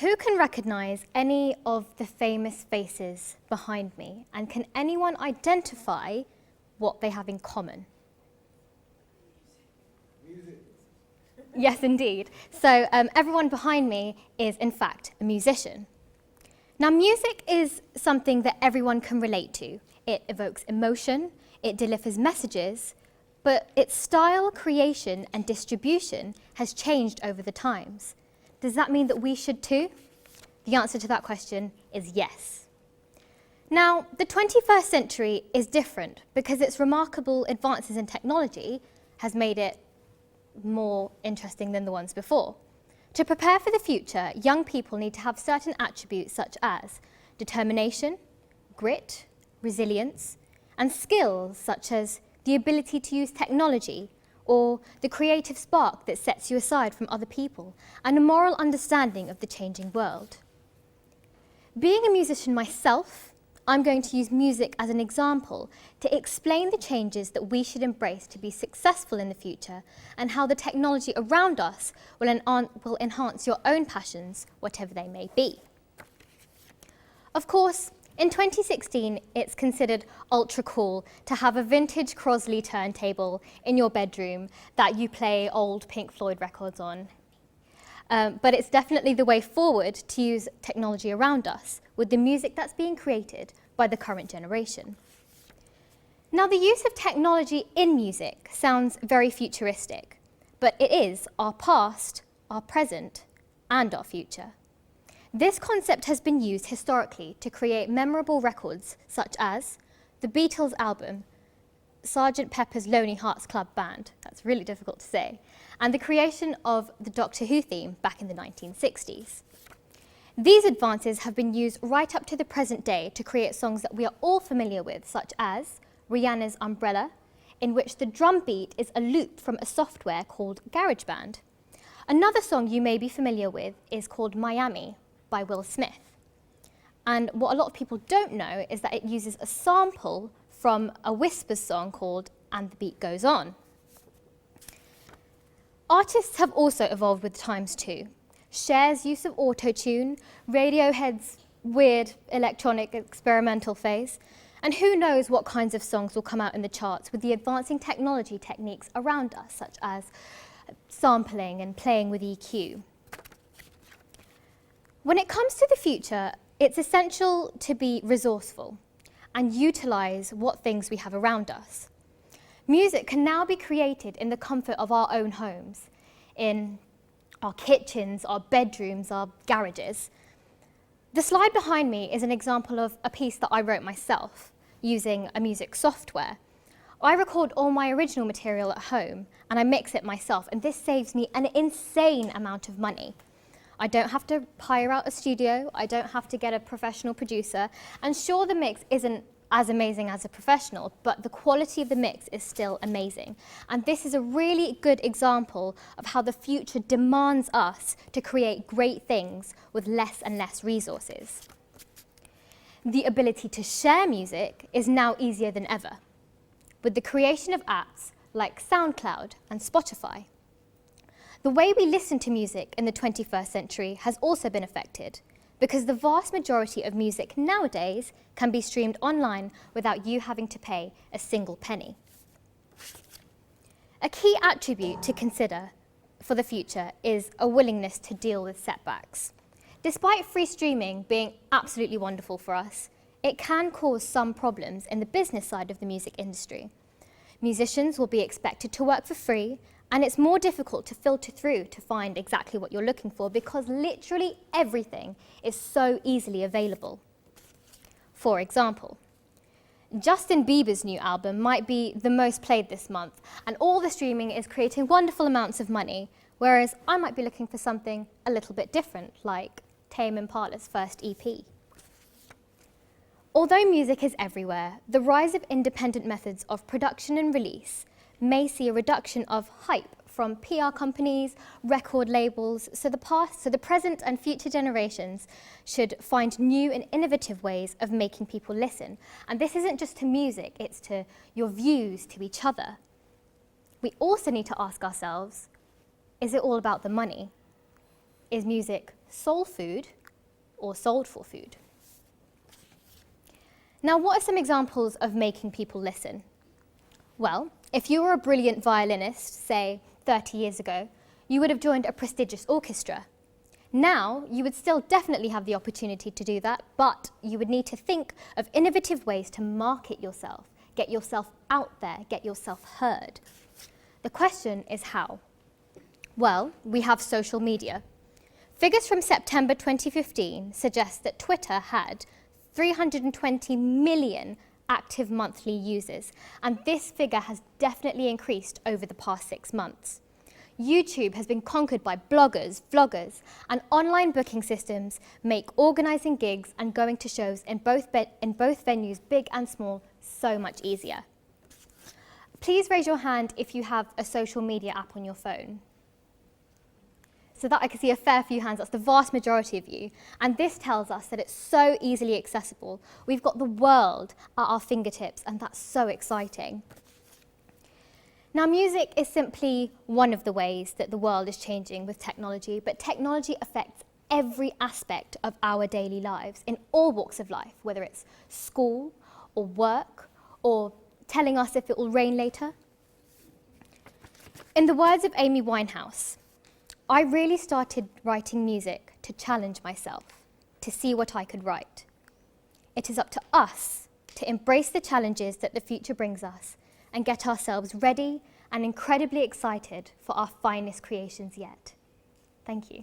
Who can recognise any of the famous faces behind me? And can anyone identify what they have in common? Music. Yes, indeed. So everyone behind me is, in fact, a musician. Now, music is something that everyone can relate to. It evokes emotion, it delivers messages, but its style, creation, and distribution has changed over the times. Does that mean that we should too? The answer to that question is yes. Now, the 21st century is different because its remarkable advances in technology has made it more interesting than the ones before. To prepare for the future, young people need to have certain attributes such as determination, grit, resilience, and skills such as the ability to use technology or the creative spark that sets you aside from other people, and a moral understanding of the changing world. Being a musician myself, I'm going to use music as an example to explain the changes that we should embrace to be successful in the future and how the technology around us will enhance your own passions, whatever they may be. Of course, in 2016, it's considered ultra cool to have a vintage Crosley turntable in your bedroom that you play old Pink Floyd records on. But it's definitely the way forward to use technology around us with the music that's being created by the current generation. Now, the use of technology in music sounds very futuristic, but it is our past, our present, and our future. This concept has been used historically to create memorable records such as the Beatles album, Sgt. Pepper's Lonely Hearts Club Band, that's really difficult to say, and the creation of the Doctor Who theme back in the 1960s. These advances have been used right up to the present day to create songs that we are all familiar with, such as Rihanna's Umbrella, in which the drum beat is a loop from a software called GarageBand. Another song you may be familiar with is called Miami by Will Smith. And what a lot of people don't know is that it uses a sample from a Whispers song called And the Beat Goes On. Artists have also evolved with the times too. Cher's use of auto-tune, Radiohead's weird electronic experimental phase, and who knows what kinds of songs will come out in the charts with the advancing technology techniques around us, such as sampling and playing with EQ. When it comes to the future, it's essential to be resourceful and utilise what things we have around us. Music can now be created in the comfort of our own homes, in our kitchens, our bedrooms, our garages. The slide behind me is an example of a piece that I wrote myself using a music software. I record all my original material at home and I mix it myself, and this saves me an insane amount of money. I don't have to hire out a studio, I don't have to get a professional producer, and sure, the mix isn't as amazing as a professional, but the quality of the mix is still amazing. And this is a really good example of how the future demands us to create great things with less and less resources. The ability to share music is now easier than ever, with the creation of apps like SoundCloud and Spotify. The way we listen to music in the 21st century has also been affected, because the vast majority of music nowadays can be streamed online without you having to pay a single penny. A key attribute to consider for the future is a willingness to deal with setbacks. Despite free streaming being absolutely wonderful for us, it can cause some problems in the business side of the music industry. Musicians will be expected to work for free, and it's more difficult to filter through to find exactly what you're looking for because literally everything is so easily available. For example, Justin Bieber's new album might be the most played this month, and all the streaming is creating wonderful amounts of money, whereas I might be looking for something a little bit different, like Tame Impala's first EP. Although music is everywhere, the rise of independent methods of production and release may see a reduction of hype from PR companies, record labels, so the present and future generations should find new and innovative ways of making people listen. And this isn't just to music, it's to your views, to each other. We also need to ask ourselves, is it all about the money? is music soul food or soulful food? Now, what are some examples of making people listen? Well, if you were a brilliant violinist, say 30 years ago, you would have joined a prestigious orchestra. Now, you would still definitely have the opportunity to do that, but you would need to think of innovative ways to market yourself, get yourself out there, get yourself heard. The question is how? Well, we have social media. Figures from September 2015 suggest that Twitter had 320 million active monthly users, and this figure has definitely increased over the past 6 months. YouTube has been conquered by bloggers, vloggers, and online booking systems make organising gigs and going to shows in both venues, big and small, so much easier. Please raise your hand if you have a social media app on your phone. So that I can see a fair few hands, that's the vast majority of you. And this tells us that it's so easily accessible. We've got the world at our fingertips, and that's so exciting. Now, music is simply one of the ways that the world is changing with technology, but technology affects every aspect of our daily lives in all walks of life, whether it's school or work or telling us if it will rain later. In the words of Amy Winehouse, I really started writing music to challenge myself, to see what I could write. It is up to us to embrace the challenges that the future brings us and get ourselves ready and incredibly excited for our finest creations yet. Thank you.